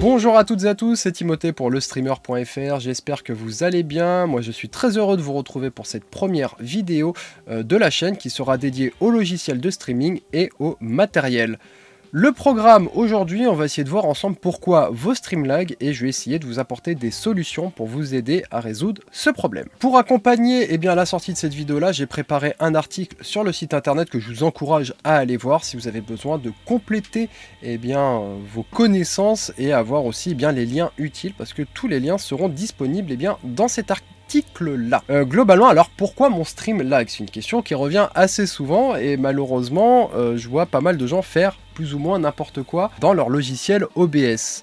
Bonjour à toutes et à tous, c'est Timothée pour lestreamer.fr, j'espère que vous allez bien. Moi je suis très heureux de vous retrouver pour cette première vidéo de la chaîne qui sera dédiée au logiciel de streaming et au matériel. Le programme aujourd'hui, on va essayer de voir ensemble pourquoi vos streams lag et je vais essayer de vous apporter des solutions pour vous aider à résoudre ce problème. Pour accompagner la sortie de cette vidéo là, j'ai préparé un article sur le site internet que je vous encourage à aller voir si vous avez besoin de compléter vos connaissances et avoir aussi les liens utiles parce que tous les liens seront disponibles dans cet article. Là. Globalement, alors pourquoi mon stream lag? C'est une question qui revient assez souvent et malheureusement, je vois pas mal de gens faire plus ou moins n'importe quoi dans leur logiciel OBS.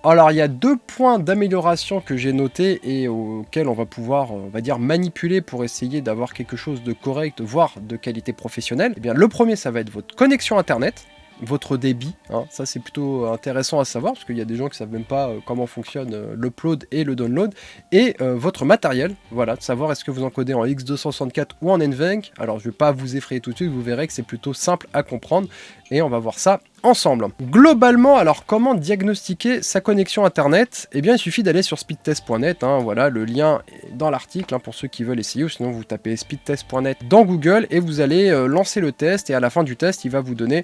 Alors il y a deux points d'amélioration que j'ai notés et auxquels on va pouvoir, manipuler pour essayer d'avoir quelque chose de correct, voire de qualité professionnelle. Le premier, ça va être votre connexion internet. Votre débit, ça c'est plutôt intéressant à savoir parce qu'il y a des gens qui savent même pas comment fonctionne l'upload et le download et votre matériel, voilà, de savoir est-ce que vous encodez en X264 ou en NVENC. Alors je vais pas vous effrayer tout de suite, vous verrez que c'est plutôt simple à comprendre et on va voir ça ensemble. Globalement, alors comment diagnostiquer sa connexion internet? Il suffit d'aller sur speedtest.net, voilà, le lien est dans l'article pour ceux qui veulent essayer, ou sinon vous tapez speedtest.net dans Google et vous allez lancer le test et à la fin du test, il va vous donner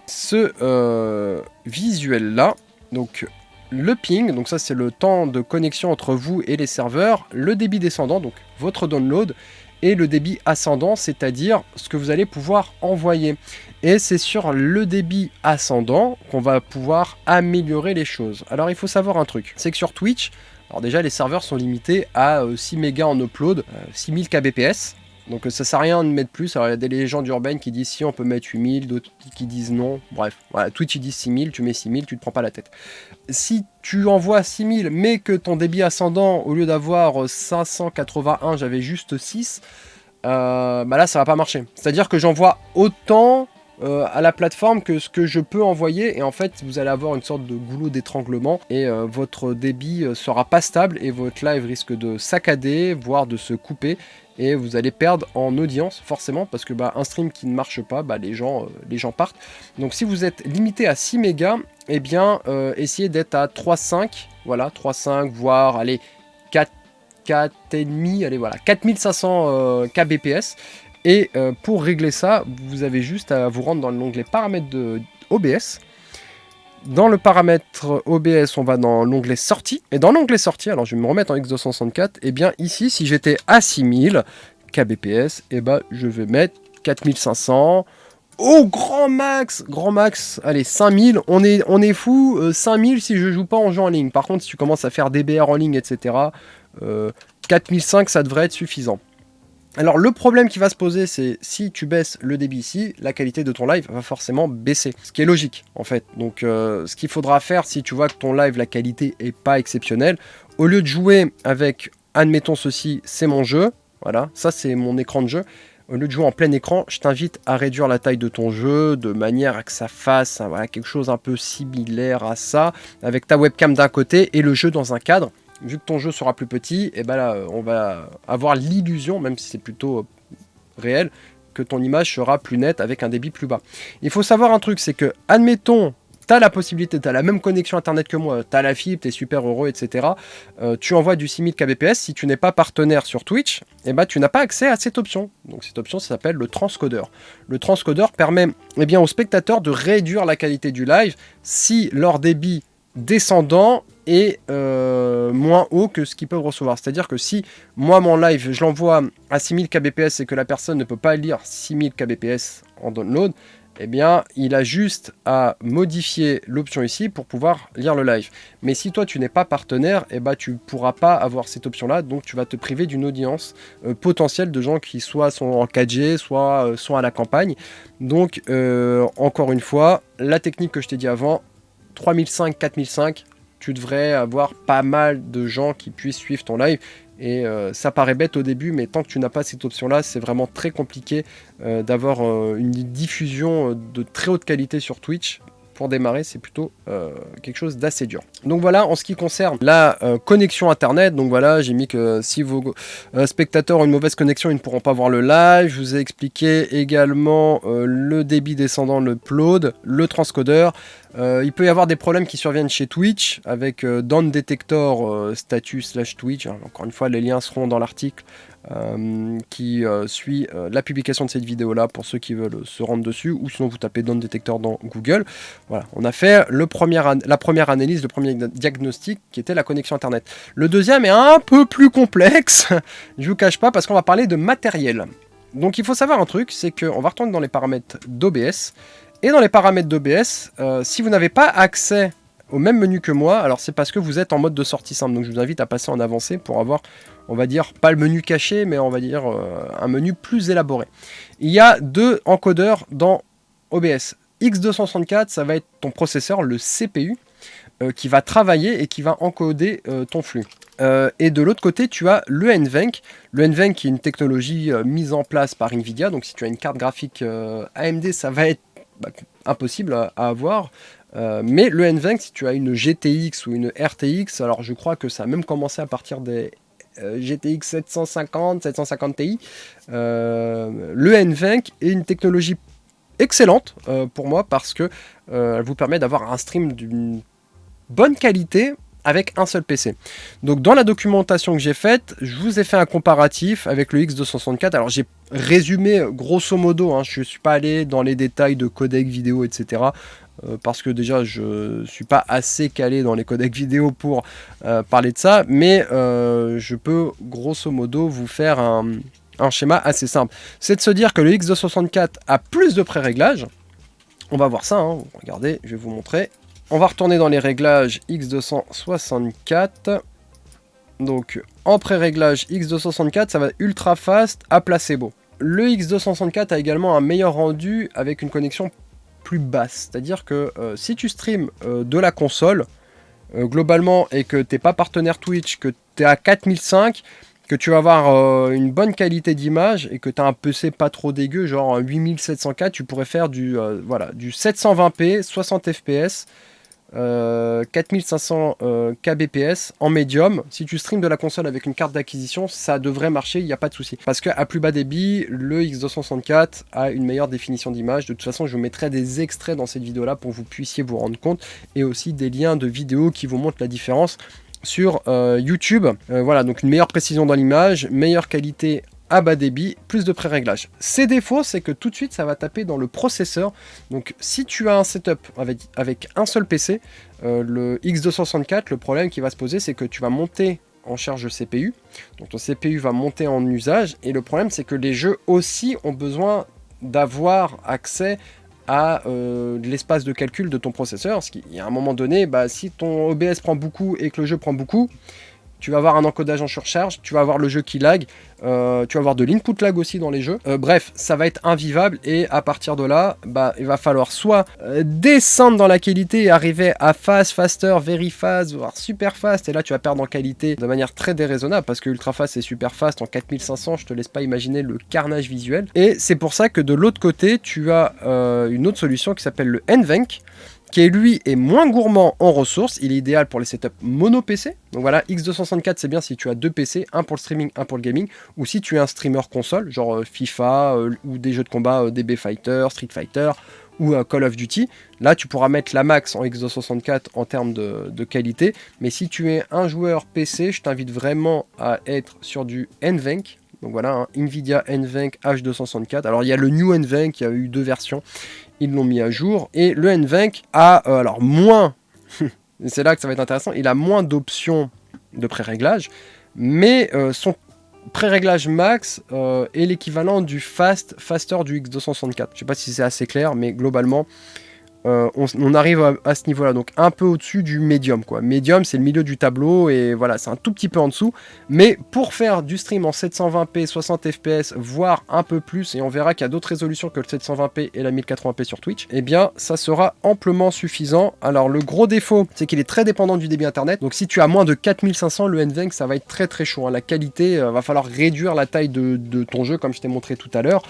ce visuel là, donc le ping, donc ça c'est le temps de connexion entre vous et les serveurs, le débit descendant, donc votre download, et le débit ascendant, c'est-à-dire ce que vous allez pouvoir envoyer. Et c'est sur le débit ascendant qu'on va pouvoir améliorer les choses. Alors il faut savoir un truc, c'est que sur Twitch, alors déjà les serveurs sont limités à 6 mégas en upload, 6000 kbps. Donc ça sert à rien de mettre plus. Alors il y a des légendes urbaines qui disent si on peut mettre 8000, d'autres qui disent non. Bref, voilà, Twitch ils disent 6000, tu mets 6000, tu te prends pas la tête. Si tu envoies 6000 mais que ton débit ascendant, au lieu d'avoir 581, j'avais juste 6, là ça va pas marcher. C'est-à-dire que j'envoie autant à la plateforme que ce que je peux envoyer et en fait vous allez avoir une sorte de goulot d'étranglement et votre débit sera pas stable et votre live risque de saccader, voire de se couper. Et vous allez perdre en audience forcément parce que un stream qui ne marche pas, les gens partent. Donc si vous êtes limité à 6 mégas, essayez d'être à 3.5, voilà, 3.5, voire allez 4,5, allez voilà, 4500 kbps. Et pour régler ça, vous avez juste à vous rendre dans l'onglet paramètres de OBS. Dans le paramètre OBS, on va dans l'onglet sortie. Et dans l'onglet sortie, alors je vais me remettre en X264, ici, si j'étais à 6000 kbps, je vais mettre 4500. Au grand max, allez, 5000, on est fou, 5000 si je joue pas en jeu en ligne. Par contre, si tu commences à faire DBR en ligne, etc., 4005, ça devrait être suffisant. Alors le problème qui va se poser, c'est si tu baisses le débit ici, la qualité de ton live va forcément baisser, ce qui est logique en fait. Donc ce qu'il faudra faire si tu vois que ton live, la qualité est pas exceptionnelle, au lieu de jouer avec, admettons ceci, c'est mon jeu, voilà, ça c'est mon écran de jeu, au lieu de jouer en plein écran, je t'invite à réduire la taille de ton jeu de manière à que ça fasse voilà, quelque chose un peu similaire à ça, avec ta webcam d'un côté et le jeu dans un cadre. Vu que ton jeu sera plus petit, là, on va avoir l'illusion, même si c'est plutôt réel, que ton image sera plus nette avec un débit plus bas. Il faut savoir un truc, c'est que, admettons, tu as la possibilité, tu as la même connexion internet que moi, tu as la fibre, tu es super heureux, etc. Tu envoies du 6000 kbps, si tu n'es pas partenaire sur Twitch, tu n'as pas accès à cette option. Donc cette option, ça s'appelle le transcodeur. Le transcodeur permet aux spectateurs de réduire la qualité du live si leur débit descendant est moins haut que ce qu'ils peuvent recevoir. C'est-à-dire que si moi mon live je l'envoie à 6000 kbps et que la personne ne peut pas lire 6000 kbps en download, il a juste à modifier l'option ici pour pouvoir lire le live. Mais si toi tu n'es pas partenaire, tu pourras pas avoir cette option là, donc tu vas te priver d'une audience potentielle de gens qui soit sont en 4G, soit sont à la campagne. Donc encore une fois, la technique que je t'ai dit avant, 3005, 4005, tu devrais avoir pas mal de gens qui puissent suivre ton live. Et ça paraît bête au début, mais tant que tu n'as pas cette option-là, c'est vraiment très compliqué d'avoir une diffusion de très haute qualité sur Twitch pour démarrer, c'est plutôt quelque chose d'assez dur. Donc voilà, en ce qui concerne la connexion internet, donc voilà, j'ai mis que si vos spectateurs ont une mauvaise connexion, ils ne pourront pas voir le live. Je vous ai expliqué également le débit descendant, le upload, le transcodeur. Il peut y avoir des problèmes qui surviennent chez Twitch avec Down Detector status / Twitch. Encore une fois, les liens seront dans l'article qui suit la publication de cette vidéo là pour ceux qui veulent se rendre dessus, ou sinon vous tapez Down Detector dans Google. Voilà, on a fait la première analyse, le premier diagnostic qui était la connexion internet. Le deuxième est un peu plus complexe, je vous cache pas, parce qu'on va parler de matériel. Donc il faut savoir un truc, c'est qu'on va retourner dans les paramètres d'OBS, et dans les paramètres d'OBS, si vous n'avez pas accès au même menu que moi, alors c'est parce que vous êtes en mode de sortie simple, donc je vous invite à passer en avancé pour avoir, on va dire, pas le menu caché, mais on va dire un menu plus élaboré. Il y a 2 encodeurs dans OBS. X264, ça va être ton processeur, le CPU, qui va travailler et qui va encoder ton flux. Et de l'autre côté, tu as le NVENC. Le NVENC qui est une technologie mise en place par Nvidia, donc si tu as une carte graphique AMD, ça va être impossible à avoir. Mais le NVENC, si tu as une GTX ou une RTX, alors je crois que ça a même commencé à partir des GTX 750, 750 Ti, le NVENC est une technologie excellente pour moi parce que elle vous permet d'avoir un stream d'une bonne qualité avec un seul PC. Donc dans la documentation que j'ai faite, je vous ai fait un comparatif avec le X264. Alors j'ai résumé grosso modo, hein, je ne suis pas allé dans les détails de codec vidéo, etc. Parce que déjà je suis pas assez calé dans les codecs vidéo pour parler de ça, mais je peux grosso modo vous faire un schéma assez simple. C'est de se dire que le X264 a plus de pré-réglages. On va voir ça, hein. Regardez, je vais vous montrer. On va retourner dans les réglages X264. Donc en pré-réglage X264, ça va ultra fast à placebo. Le X264 a également un meilleur rendu avec une connexion plus basse. C'est-à-dire que si tu streams de la console, globalement, et que tu n'es pas partenaire Twitch, que tu es à 4005, que tu vas avoir une bonne qualité d'image et que tu as un PC pas trop dégueu, genre 8700K, tu pourrais faire du 720p, 60 fps, 4500 kbps en médium. Si tu streams de la console avec une carte d'acquisition, ça devrait marcher, il n'y a pas de souci. Parce qu'à plus bas débit, le X264 a une meilleure définition d'image. De toute façon, je vous mettrai des extraits dans cette vidéo là pour que vous puissiez vous rendre compte, et aussi des liens de vidéos qui vous montrent la différence sur YouTube. Voilà, donc une meilleure précision dans l'image, meilleure qualité à bas débit, plus de pré-réglage. Ses défauts, c'est que tout de suite, ça va taper dans le processeur. Donc, si tu as un setup avec un seul PC, le X264, le problème qui va se poser, c'est que tu vas monter en charge de CPU. Donc, ton CPU va monter en usage. Et le problème, c'est que les jeux aussi ont besoin d'avoir accès à l'espace de calcul de ton processeur. Parce qu'il y a un moment donné, si ton OBS prend beaucoup et que le jeu prend beaucoup, tu vas avoir un encodage en surcharge, tu vas avoir le jeu qui lag, tu vas avoir de l'input lag aussi dans les jeux. Bref, ça va être invivable, et à partir de là, il va falloir soit descendre dans la qualité et arriver à fast, faster, very fast, voire super fast, et là tu vas perdre en qualité de manière très déraisonnable, parce que ultra fast et super fast en 4500, je te laisse pas imaginer le carnage visuel. Et c'est pour ça que de l'autre côté, tu as une autre solution qui s'appelle le NVENC, qui lui est moins gourmand en ressources. Il est idéal pour les setups mono PC. Donc voilà, X264 c'est bien si tu as 2 PC, un pour le streaming, un pour le gaming, ou si tu es un streamer console, genre FIFA, ou des jeux de combat DB Fighter, Street Fighter, ou Call of Duty. Là tu pourras mettre la max en X264 en termes de qualité, mais si tu es un joueur PC, je t'invite vraiment à être sur du NVENC. Donc voilà, Nvidia NVENC H264. Alors il y a le New NVENC, il y a eu 2 versions, ils l'ont mis à jour. Et le NVENC a alors moins, c'est là que ça va être intéressant, il a moins d'options de pré-réglage, mais son pré-réglage max est l'équivalent du faster du X264. Je sais pas si c'est assez clair, mais globalement, on arrive à ce niveau là, donc un peu au dessus du médium quoi. Médium c'est le milieu du tableau, et voilà, c'est un tout petit peu en dessous, mais pour faire du stream en 720p 60 fps voire un peu plus, et on verra qu'il y a d'autres résolutions que le 720p et la 1080p sur Twitch, et bien ça sera amplement suffisant. Alors le gros défaut, c'est qu'il est très dépendant du débit internet, donc si tu as moins de 4500, le NVENC ça va être très chaud, hein. La qualité, va falloir réduire la taille de ton jeu comme je t'ai montré tout à l'heure.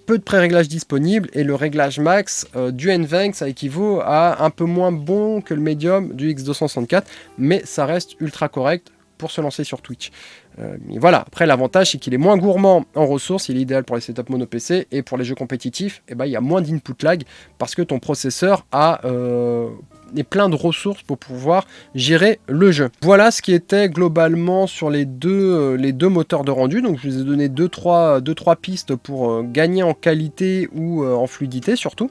Peu de pré-réglage disponible, et le réglage max du NVENC ça équivaut équivaut à un peu moins bon que le médium du X264, mais ça reste ultra correct pour se lancer sur Twitch. Mais voilà, après l'avantage c'est qu'il est moins gourmand en ressources, il est idéal pour les setups mono PC, et pour les jeux compétitifs, il y a moins d'input lag parce que ton processeur est plein de ressources pour pouvoir gérer le jeu. Voilà ce qui était globalement sur les deux moteurs de rendu. Donc je vous ai donné 2-3 pistes pour gagner en qualité ou en fluidité surtout.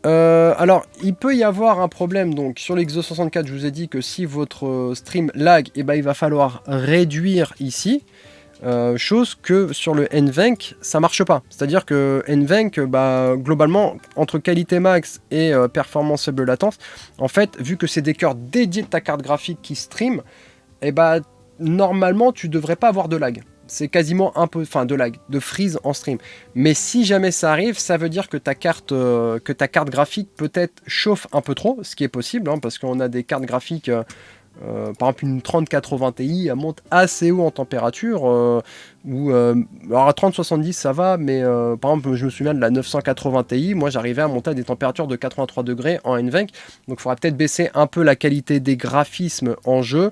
Alors, il peut y avoir un problème. Donc, sur l'X264, je vous ai dit que si votre stream lag, il va falloir réduire ici. Chose que sur le NVENC, ça marche pas. C'est-à-dire que NVENC, globalement, entre qualité max et performance faible latence, en fait, vu que c'est des cœurs dédiés de ta carte graphique qui stream, normalement, tu devrais pas avoir de lag. C'est quasiment un peu, de lag, de freeze en stream. Mais si jamais ça arrive, ça veut dire que ta carte graphique peut-être chauffe un peu trop, ce qui est possible, hein, parce qu'on a des cartes graphiques, par exemple une 3080 Ti, elle monte assez haut en température, alors à 3070 ça va, mais par exemple je me souviens de la 980 Ti, moi j'arrivais à monter à des températures de 83 degrés en NVENC, donc il faudra peut-être baisser un peu la qualité des graphismes en jeu,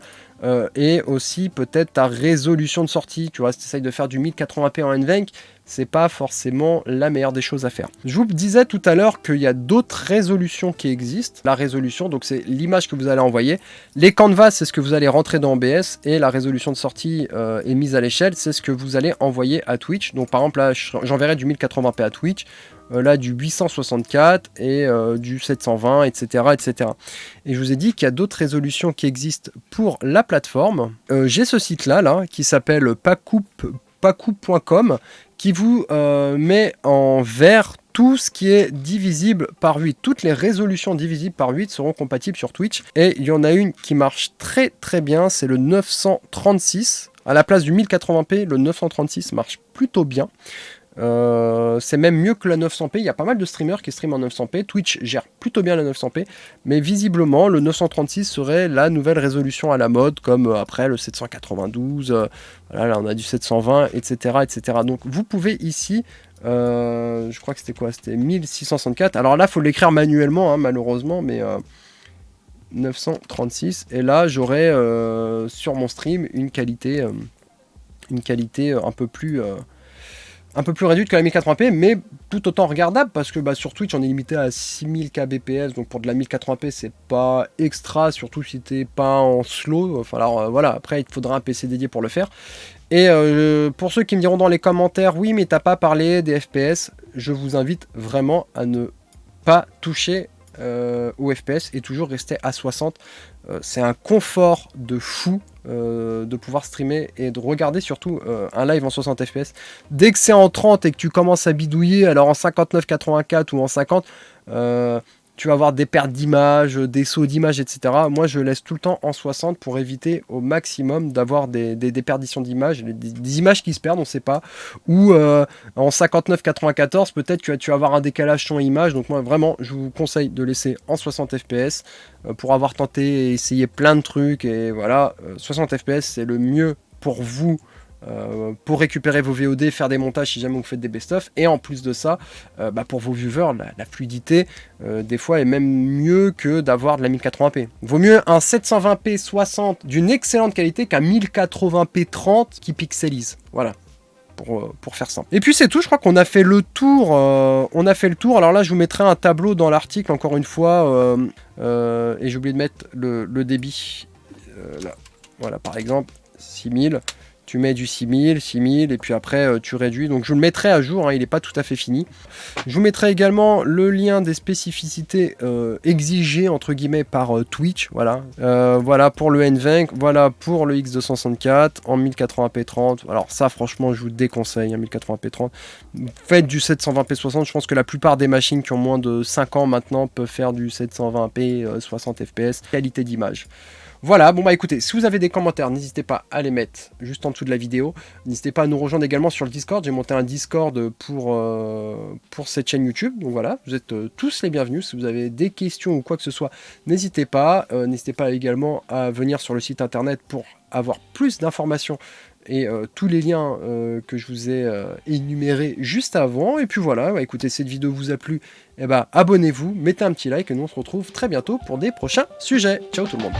et aussi peut-être ta résolution de sortie, tu vois, si tu essayes de faire du 1080p en NVENC, c'est pas forcément la meilleure des choses à faire. Je vous disais tout à l'heure qu'il y a d'autres résolutions qui existent. La résolution, donc c'est l'image que vous allez envoyer. Les canvas, c'est ce que vous allez rentrer dans OBS, et la résolution de sortie est mise à l'échelle, c'est ce que vous allez envoyer à Twitch. Donc par exemple là, j'enverrai du 1080p à Twitch, là du 864 et du 720, etc., etc. Et je vous ai dit qu'il y a d'autres résolutions qui existent pour la plateforme. J'ai ce site-là qui s'appelle pacoup.com qui vous met en vert tout ce qui est divisible par 8. Toutes les résolutions divisibles par 8 seront compatibles sur Twitch. Et il y en a une qui marche très très bien, c'est le 936. À la place du 1080p, le 936 marche plutôt bien. C'est même mieux que la 900p. Il y a pas mal de streamers qui streament en 900p. Twitch gère plutôt bien la 900p, mais visiblement le 936 serait la nouvelle résolution à la mode, comme après le 792, voilà, là on a du 720, etc., etc. Donc vous pouvez ici, je crois que c'était quoi, c'était 1664. Alors là il faut l'écrire manuellement, hein, malheureusement, mais 936, et là j'aurai sur mon stream une qualité un peu plus réduite que la 1080p, mais tout autant regardable, parce que sur Twitch on est limité à 6000 kbps, donc pour de la 1080p c'est pas extra, surtout si t'es pas en slow. Enfin alors voilà, après il te faudra un PC dédié pour le faire. Et pour ceux qui me diront dans les commentaires, oui mais t'as pas parlé des FPS, je vous invite vraiment à ne pas toucher au FPS et toujours rester à 60. C'est un confort de fou de pouvoir streamer et de regarder surtout un live en 60 fps. Dès que c'est en 30 et que tu commences à bidouiller, alors en 59-84 ou en 50, tu vas avoir des pertes d'images, des sauts d'images, etc. Moi, je laisse tout le temps en 60 pour éviter au maximum d'avoir des déperditions d'images, des images qui se perdent, on ne sait pas. Ou en 59-94, peut-être que tu vas avoir un décalage son-image. Donc moi, vraiment, je vous conseille de laisser en 60 fps pour avoir tenté et essayé plein de trucs. Et voilà, 60 fps, c'est le mieux pour vous. Pour récupérer vos VOD, faire des montages si jamais vous faites des best-of, et en plus de ça, pour vos viewers, la fluidité des fois est même mieux que d'avoir de la 1080p. Vaut mieux un 720p 60 d'une excellente qualité qu'un 1080p 30 qui pixelise. Voilà. Pour faire simple. Et puis c'est tout, je crois qu'on a fait le tour. Alors là, je vous mettrai un tableau dans l'article, encore une fois, et j'ai oublié de mettre le débit. Là. Voilà, par exemple, 6000. Tu mets du 6000, et puis après tu réduis. Donc je le mettrai à jour, hein, il n'est pas tout à fait fini. Je vous mettrai également le lien des spécificités exigées entre guillemets par Twitch. Voilà. Voilà pour le NVENC, voilà pour le X264 en 1080p 30. Alors ça franchement je vous déconseille, hein, 1080p 30. Faites du 720p 60, je pense que la plupart des machines qui ont moins de 5 ans maintenant peuvent faire du 720p 60 fps. Qualité d'image. Voilà, bon écoutez, si vous avez des commentaires, n'hésitez pas à les mettre juste en dessous de la vidéo. N'hésitez pas à nous rejoindre également sur le Discord. J'ai monté un Discord pour cette chaîne YouTube. Donc voilà, vous êtes tous les bienvenus. Si vous avez des questions ou quoi que ce soit, n'hésitez pas. N'hésitez pas également à venir sur le site internet pour avoir plus d'informations et tous les liens que je vous ai énumérés juste avant. Et puis voilà, bah, écoutez, cette vidéo vous a plu, eh bah, abonnez-vous, mettez un petit like et nous on se retrouve très bientôt pour des prochains sujets. Ciao tout le monde.